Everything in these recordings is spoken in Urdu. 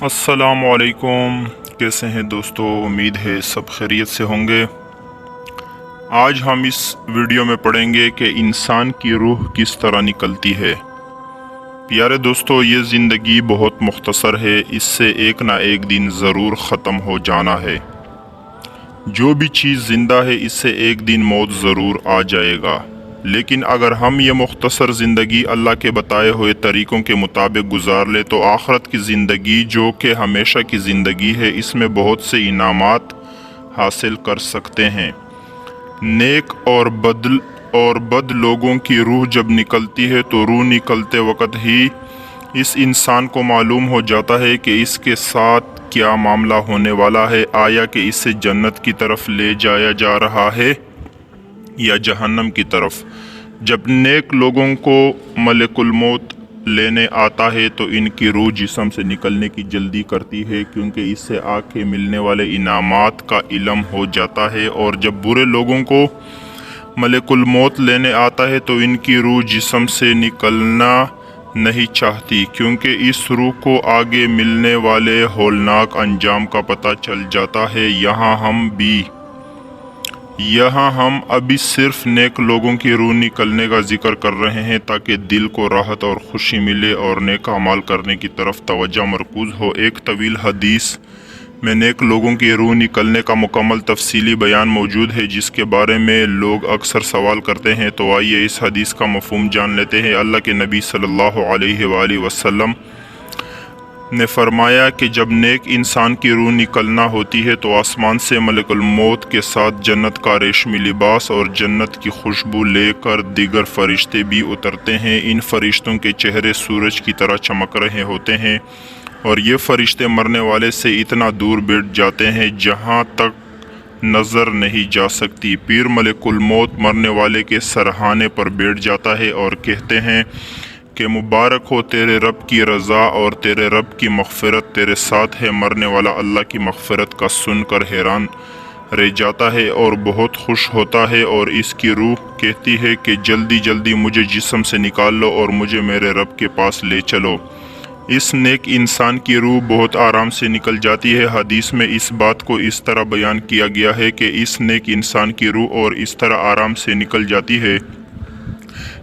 السلام علیکم، کیسے ہیں دوستو؟ امید ہے سب خیریت سے ہوں گے۔ آج ہم اس ویڈیو میں پڑھیں گے کہ انسان کی روح کس طرح نکلتی ہے۔ پیارے دوستو، یہ زندگی بہت مختصر ہے، اس سے ایک نہ ایک دن ضرور ختم ہو جانا ہے۔ جو بھی چیز زندہ ہے اس سے ایک دن موت ضرور آ جائے گا، لیکن اگر ہم یہ مختصر زندگی اللہ کے بتائے ہوئے طریقوں کے مطابق گزار لے تو آخرت کی زندگی جو کہ ہمیشہ کی زندگی ہے، اس میں بہت سے انعامات حاصل کر سکتے ہیں۔ نیک اور بد لوگوں کی روح جب نکلتی ہے تو روح نکلتے وقت ہی اس انسان کو معلوم ہو جاتا ہے کہ اس کے ساتھ کیا معاملہ ہونے والا ہے، آیا کہ اسے جنت کی طرف لے جایا جا رہا ہے یا جہنم کی طرف۔ جب نیک لوگوں کو ملک الموت لینے آتا ہے تو ان کی روح جسم سے نکلنے کی جلدی کرتی ہے، کیونکہ اس سے آگے ملنے والے انعامات کا علم ہو جاتا ہے۔ اور جب برے لوگوں کو ملک الموت لینے آتا ہے تو ان کی روح جسم سے نکلنا نہیں چاہتی، کیونکہ اس روح کو آگے ملنے والے ہولناک انجام کا پتہ چل جاتا ہے۔ یہاں ہم ابھی صرف نیک لوگوں کی روح نکلنے کا ذکر کر رہے ہیں تاکہ دل کو راحت اور خوشی ملے اور نیک اعمال کرنے کی طرف توجہ مرکوز ہو۔ ایک طویل حدیث میں نیک لوگوں کی روح نکلنے کا مکمل تفصیلی بیان موجود ہے، جس کے بارے میں لوگ اکثر سوال کرتے ہیں۔ تو آئیے اس حدیث کا مفہوم جان لیتے ہیں۔ اللہ کے نبی صلی اللہ علیہ وآلہ وسلم نے فرمایا کہ جب نیک انسان کی روح نکلنا ہوتی ہے تو آسمان سے ملک الموت کے ساتھ جنت کا ریشمی لباس اور جنت کی خوشبو لے کر دیگر فرشتے بھی اترتے ہیں۔ ان فرشتوں کے چہرے سورج کی طرح چمک رہے ہوتے ہیں اور یہ فرشتے مرنے والے سے اتنا دور بیٹھ جاتے ہیں جہاں تک نظر نہیں جا سکتی۔ پھر ملک الموت مرنے والے کے سرہانے پر بیٹھ جاتا ہے اور کہتے ہیں کہ مبارک ہو تیرے رب کی رضا اور تیرے رب کی مغفرت تیرے ساتھ ہے۔ مرنے والا اللہ کی مغفرت کا سن کر حیران رہ جاتا ہے اور بہت خوش ہوتا ہے، اور اس کی روح کہتی ہے کہ جلدی جلدی مجھے جسم سے نکال لو اور مجھے میرے رب کے پاس لے چلو۔ اس نیک انسان کی روح بہت آرام سے نکل جاتی ہے۔ حدیث میں اس بات کو اس طرح بیان کیا گیا ہے کہ اس نیک انسان کی روح اور اس طرح آرام سے نکل جاتی ہے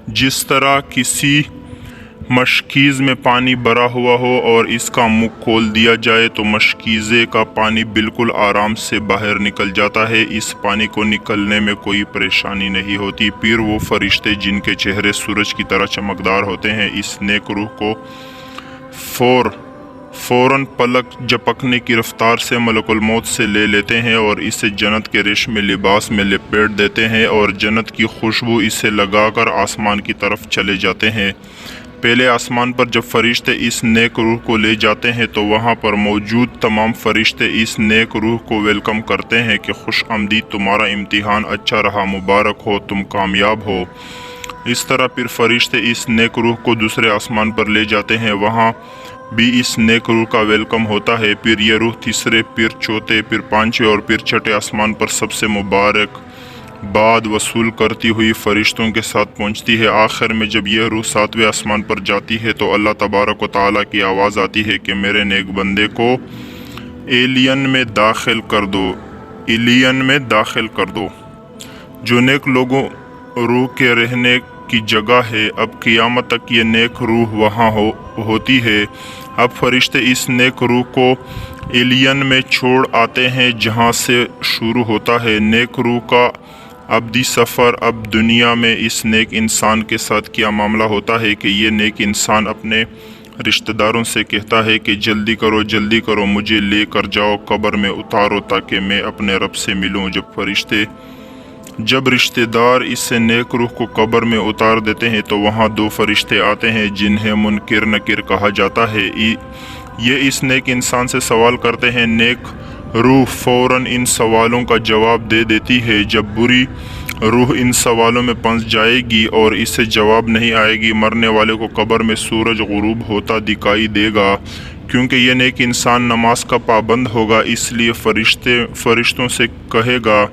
جس طرح کسی مشکیز میں پانی بھرا ہوا ہو اور اس کا منہ کھول دیا جائے تو مشکیزے کا پانی بالکل آرام سے باہر نکل جاتا ہے۔ اس پانی کو نکلنے میں کوئی پریشانی نہیں ہوتی۔ پھر وہ فرشتے جن کے چہرے سورج کی طرح چمکدار ہوتے ہیں اس نیک روح کو فوراً پلک جھپکنے کی رفتار سے ملک الموت سے لے لیتے ہیں اور اسے جنت کے ریشمی لباس میں لپیٹ دیتے ہیں اور جنت کی خوشبو اسے لگا کر آسمان کی طرف چلے جاتے ہیں۔ پہلے آسمان پر جب فرشتے اس نیک روح کو لے جاتے ہیں تو وہاں پر موجود تمام فرشتے اس نیک روح کو ویلکم کرتے ہیں کہ خوش آمدید، تمہارا امتحان اچھا رہا، مبارک ہو، تم کامیاب ہو۔ اس طرح پھر فرشتے اس نیک روح کو دوسرے آسمان پر لے جاتے ہیں، وہاں بھی اس نیک روح کا ویلکم ہوتا ہے۔ پھر یہ روح تیسرے، پھر چوتھے، پھر پانچویں اور پھر چھٹے آسمان پر سب سے مبارک باد وصول کرتی ہوئی فرشتوں کے ساتھ پہنچتی ہے۔ آخر میں جب یہ روح ساتویں آسمان پر جاتی ہے تو اللہ تبارک و تعالیٰ کی آواز آتی ہے کہ میرے نیک بندے کو ایلین میں داخل کر دو۔ جو نیک لوگوں روح کے رہنے کی جگہ ہے، اب قیامت تک یہ نیک روح وہاں ہوتی ہے۔ اب فرشتے اس نیک روح کو ایلین میں چھوڑ آتے ہیں جہاں سے شروع ہوتا ہے نیک روح کا ابدی سفر۔ اب دنیا میں اس نیک انسان کے ساتھ کیا معاملہ ہوتا ہے کہ یہ نیک انسان اپنے رشتہ داروں سے کہتا ہے کہ جلدی کرو، مجھے لے کر جاؤ، قبر میں اتارو تاکہ میں اپنے رب سے ملوں۔ جب رشتہ دار اس نیک روح کو قبر میں اتار دیتے ہیں تو وہاں دو فرشتے آتے ہیں جنہیں منکر نکیر کہا جاتا ہے۔ یہ اس نیک انسان سے سوال کرتے ہیں۔ نیک روح فوراً ان سوالوں کا جواب دے دیتی ہے۔ جب بری روح ان سوالوں میں پھنس جائے گی اور اسے جواب نہیں آئے گی، مرنے والے کو قبر میں سورج غروب ہوتا دکھائی دے گا۔ کیونکہ یہ نیک انسان نماز کا پابند ہوگا، اس لیے فرشتوں سے کہے گا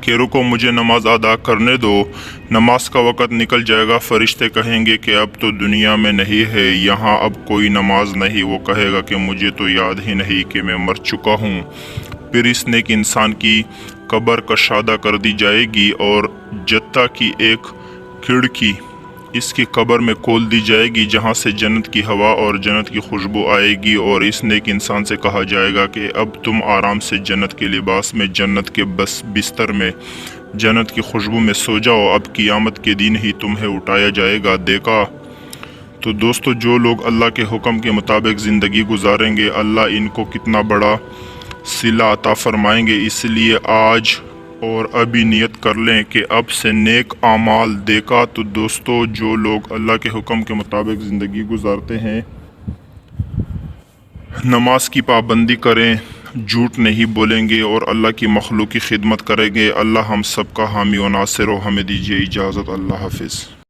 کہ رکو مجھے نماز ادا کرنے دو۔ نماز کا وقت نکل جائے گا، فرشتے کہیں گے کہ اب تو دنیا میں نہیں ہے، یہاں اب کوئی نماز نہیں۔ وہ کہے گا کہ مجھے تو یاد ہی نہیں کہ میں مر چکا ہوں۔ پھر اس نیک انسان کی قبر کشادہ کر دی جائے گی اور جتہ کی ایک کھڑکی اس کی قبر میں کھول دی جائے گی جہاں سے جنت کی ہوا اور جنت کی خوشبو آئے گی، اور اس نیک انسان سے کہا جائے گا کہ اب تم آرام سے جنت کے لباس میں، جنت کے بستر میں، جنت کی خوشبو میں سو جاؤ، اب قیامت کے دن ہی تمہیں اٹھایا جائے گا۔ دیکھا تو دوستو، جو لوگ اللہ کے حکم کے مطابق زندگی گزاریں گے، اللہ ان کو کتنا بڑا صلہ عطا فرمائیں گے۔ اس لیے آج اور ابھی نیت کر لیں کہ اب سے نیک اعمال۔ دیکھا تو دوستو، جو لوگ اللہ کے حکم کے مطابق زندگی گزارتے ہیں، نماز کی پابندی کریں، جھوٹ نہیں بولیں گے اور اللہ کی مخلوق کی خدمت کریں گے، اللہ ہم سب کا حامی و ناصر ہو۔ ہمیں دیجیے اجازت، اللہ حافظ۔